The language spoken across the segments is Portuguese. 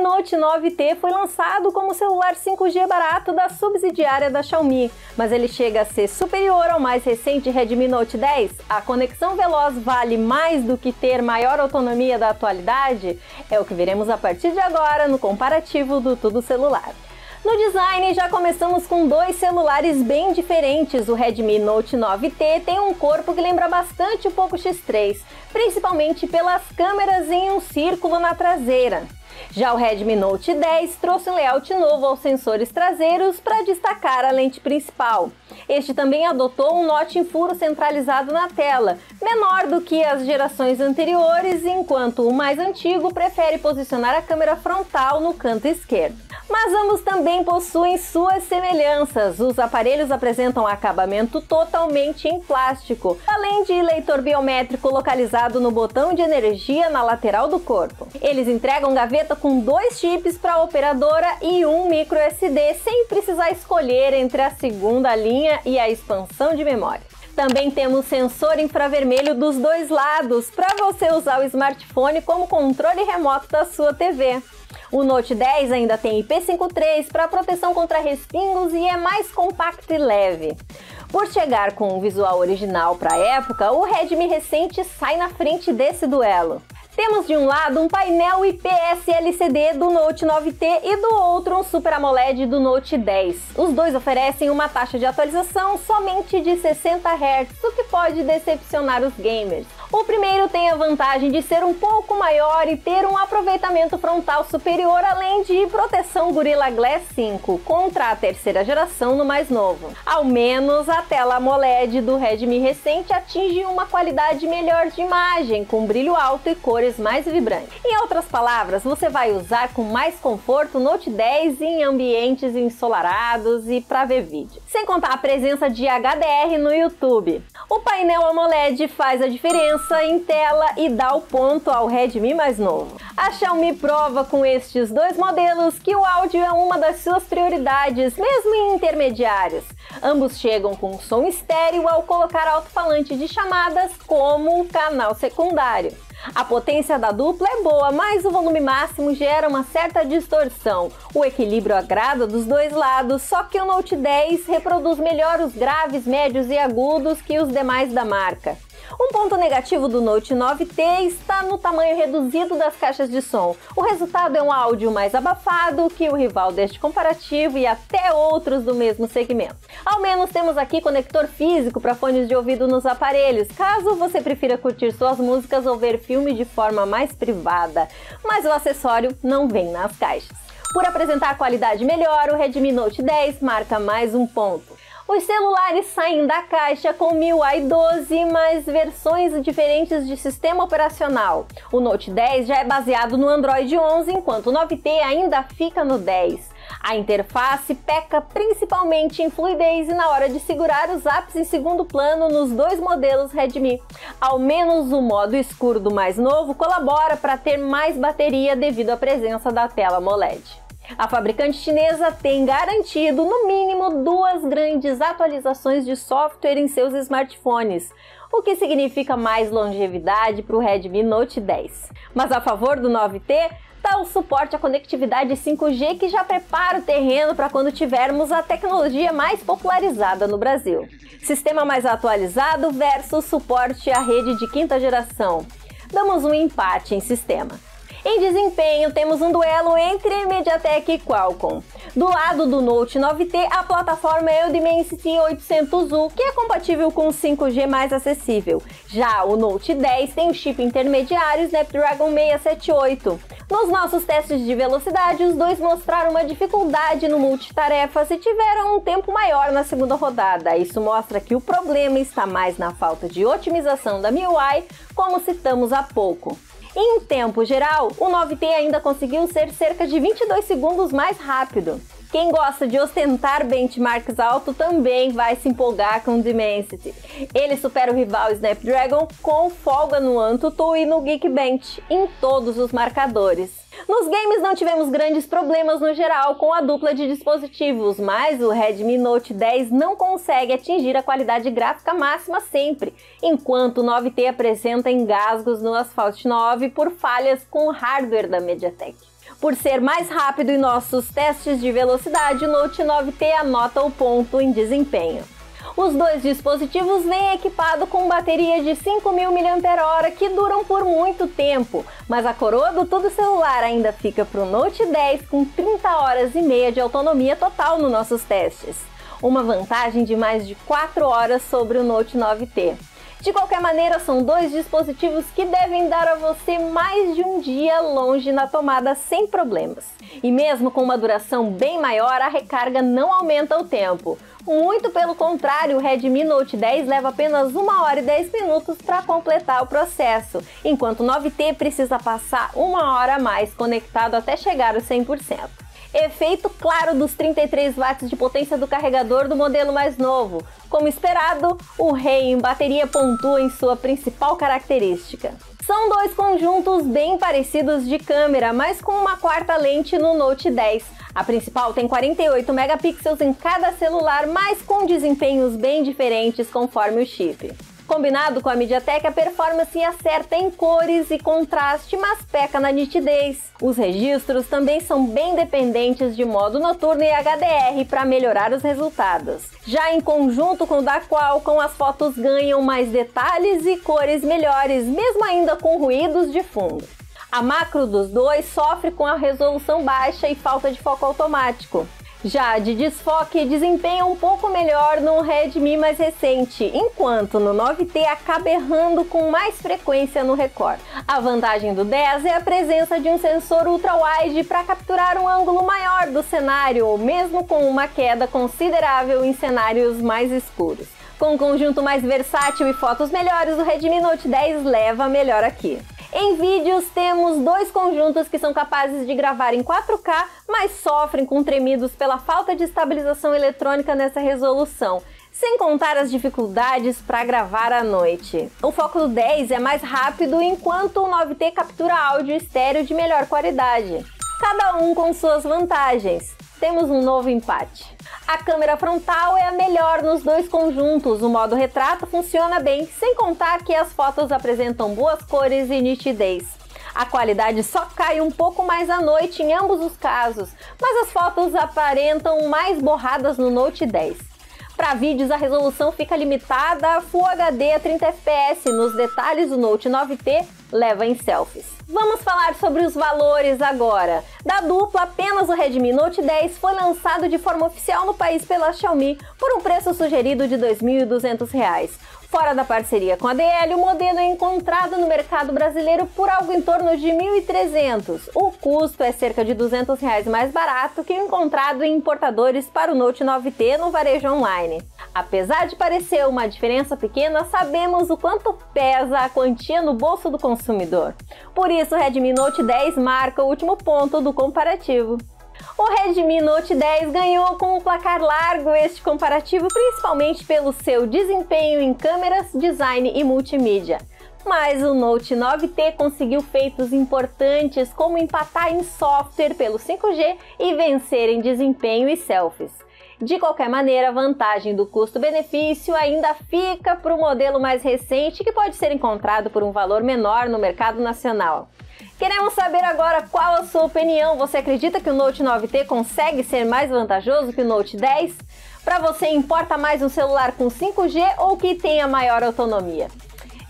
Note 9T foi lançado como celular 5G barato da subsidiária da Xiaomi, mas ele chega a ser superior ao mais recente Redmi Note 10? A conexão veloz vale mais do que ter maior autonomia da atualidade? É o que veremos a partir de agora no comparativo do Tudo Celular. No design, já começamos com dois celulares bem diferentes. O Redmi Note 9T tem um corpo que lembra bastante o Poco X3, principalmente pelas câmeras em um círculo na traseira. Já o Redmi Note 10 trouxe um layout novo aos sensores traseiros para destacar a lente principal. Este também adotou um notch em furo centralizado na tela, menor do que as gerações anteriores, enquanto o mais antigo prefere posicionar a câmera frontal no canto esquerdo. Mas ambos também possuem suas semelhanças. Os aparelhos apresentam acabamento totalmente em plástico, além de leitor biométrico localizado no botão de energia na lateral do corpo. Eles entregam gaveta com 2 chips para a operadora e um micro SD, sem precisar escolher entre a segunda linha e a expansão de memória. Também temos sensor infravermelho dos dois lados para você usar o smartphone como controle remoto da sua TV. O Note 10 ainda tem IP53 para proteção contra respingos e é mais compacto e leve. Por chegar com um visual original para a época, o Redmi recente sai na frente desse duelo. Temos de um lado um painel IPS LCD do Note 9T e do outro um Super AMOLED do Note 10. Os dois oferecem uma taxa de atualização somente de 60 Hz, o que pode decepcionar os gamers. O primeiro tem a vantagem de ser um pouco maior e ter um aproveitamento frontal superior, além de proteção Gorilla Glass 5 contra a terceira geração no mais novo. Ao menos a tela AMOLED do Redmi recente atinge uma qualidade melhor de imagem, com brilho alto e cores mais vibrantes. Em outras palavras, você vai usar com mais conforto o Note 10 em ambientes ensolarados e para ver vídeo. Sem contar a presença de HDR no YouTube. O painel AMOLED faz a diferença em tela e dá o ponto ao Redmi mais novo. A Xiaomi prova com estes dois modelos que o áudio é uma das suas prioridades, mesmo em intermediários. Ambos chegam com som estéreo ao colocar alto-falante de chamadas como canal secundário. A potência da dupla é boa, mas o volume máximo gera uma certa distorção. O equilíbrio agrada dos dois lados, só que o Note 10 reproduz melhor os graves, médios e agudos que os demais da marca. Um ponto negativo do Note 9T está no tamanho reduzido das caixas de som. O resultado é um áudio mais abafado que o rival deste comparativo e até outros do mesmo segmento. Ao menos temos aqui conector físico para fones de ouvido nos aparelhos, caso você prefira curtir suas músicas ou ver filme de forma mais privada. Mas o acessório não vem nas caixas. Por apresentar qualidade melhor, o Redmi Note 10 marca mais um ponto. Os celulares saem da caixa com MIUI 12, mas versões diferentes de sistema operacional. O Note 10 já é baseado no Android 11, enquanto o 9T ainda fica no 10. A interface peca principalmente em fluidez e na hora de segurar os apps em segundo plano nos dois modelos Redmi. Ao menos o modo escuro do mais novo colabora para ter mais bateria devido à presença da tela AMOLED. A fabricante chinesa tem garantido no mínimo 2 grandes atualizações de software em seus smartphones, o que significa mais longevidade para o Redmi Note 10. Mas a favor do 9T está o suporte à conectividade 5G, que já prepara o terreno para quando tivermos a tecnologia mais popularizada no Brasil. Sistema mais atualizado versus suporte à rede de 5ª geração. Damos um empate em sistema. Em desempenho, temos um duelo entre MediaTek e Qualcomm. Do lado do Note 9T, a plataforma é o Dimensity 800U, que é compatível com o 5G mais acessível. Já o Note 10 tem o chip intermediário Snapdragon 678. Nos nossos testes de velocidade, os dois mostraram uma dificuldade no multitarefas e tiveram um tempo maior na segunda rodada. Isso mostra que o problema está mais na falta de otimização da MIUI, como citamos há pouco. Em tempo geral, o 9T ainda conseguiu ser cerca de 22 segundos mais rápido. Quem gosta de ostentar benchmarks altos também vai se empolgar com o Dimensity. Ele supera o rival Snapdragon com folga no AnTuTu e no Geekbench em todos os marcadores. Nos games não tivemos grandes problemas no geral com a dupla de dispositivos, mas o Redmi Note 10 não consegue atingir a qualidade gráfica máxima sempre, enquanto o 9T apresenta engasgos no Asphalt 9 por falhas com o hardware da MediaTek. Por ser mais rápido em nossos testes de velocidade, o Note 9T anota o ponto em desempenho. Os dois dispositivos vêm equipados com bateria de 5.000 mAh que duram por muito tempo, mas a coroa do tudo celular ainda fica para o Note 10 com 30 horas e meia de autonomia total nos nossos testes. Uma vantagem de mais de 4 horas sobre o Note 9T. De qualquer maneira, são dois dispositivos que devem dar a você mais de um dia longe na tomada sem problemas. E mesmo com uma duração bem maior, a recarga não aumenta o tempo. Muito pelo contrário, o Redmi Note 10 leva apenas 1 hora e 10 minutos para completar o processo, enquanto o 9T precisa passar 1 hora a mais conectado até chegar aos 100%. Efeito claro dos 33 watts de potência do carregador do modelo mais novo. Como esperado, o Rei em bateria pontua em sua principal característica. São dois conjuntos bem parecidos de câmera, mas com uma quarta lente no Note 10. A principal tem 48 megapixels em cada celular, mas com desempenhos bem diferentes conforme o chip. Combinado com a MediaTek, a performance acerta em cores e contraste, mas peca na nitidez. Os registros também são bem dependentes de modo noturno e HDR para melhorar os resultados. Já em conjunto com o da Qualcomm, as fotos ganham mais detalhes e cores melhores, mesmo ainda com ruídos de fundo. A macro dos dois sofre com a resolução baixa e falta de foco automático. Já a de desfoque desempenha um pouco melhor no Redmi mais recente, enquanto no 9T acaba errando com mais frequência no recorte. A vantagem do 10 é a presença de um sensor ultra-wide para capturar um ângulo maior do cenário, mesmo com uma queda considerável em cenários mais escuros. Com um conjunto mais versátil e fotos melhores, o Redmi Note 10 leva melhor aqui. Em vídeos, temos dois conjuntos que são capazes de gravar em 4K, mas sofrem com tremidos pela falta de estabilização eletrônica nessa resolução, sem contar as dificuldades para gravar à noite. O foco do 10 é mais rápido, enquanto o 9T captura áudio estéreo de melhor qualidade. Cada um com suas vantagens. Temos um novo empate. A câmera frontal é a melhor nos dois conjuntos, o modo retrato funciona bem, sem contar que as fotos apresentam boas cores e nitidez. A qualidade só cai um pouco mais à noite em ambos os casos, mas as fotos aparentam mais borradas no Note 10. Para vídeos, a resolução fica limitada a Full HD a 30 fps, nos detalhes o Note 9T leva em selfies. Vamos falar sobre os valores agora. Da dupla, apenas o Redmi Note 10 foi lançado de forma oficial no país pela Xiaomi por um preço sugerido de R$ 2.200. Fora da parceria com a DL, o modelo é encontrado no mercado brasileiro por algo em torno de R$ 1.300. O custo é cerca de R$ 200 mais barato que o encontrado em importadores para o Note 9T no varejo online. Apesar de parecer uma diferença pequena, sabemos o quanto pesa a quantia no bolso do consumidor. Por isso, o Redmi Note 10 marca o último ponto do comparativo. O Redmi Note 10 ganhou com um placar largo este comparativo, principalmente pelo seu desempenho em câmeras, design e multimídia. Mas o Note 9T conseguiu feitos importantes como empatar em software pelo 5G e vencer em desempenho e selfies. De qualquer maneira, a vantagem do custo-benefício ainda fica para o modelo mais recente, que pode ser encontrado por um valor menor no mercado nacional. Queremos saber agora qual a sua opinião. Você acredita que o Note 9T consegue ser mais vantajoso que o Note 10? Para você, importa mais um celular com 5G ou que tenha maior autonomia?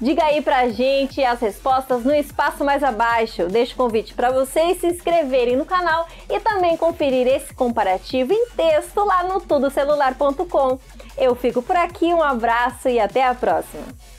Diga aí pra gente as respostas no espaço mais abaixo. Deixo o convite para vocês se inscreverem no canal e também conferir esse comparativo em texto lá no tudocelular.com. Eu fico por aqui, um abraço e até a próxima!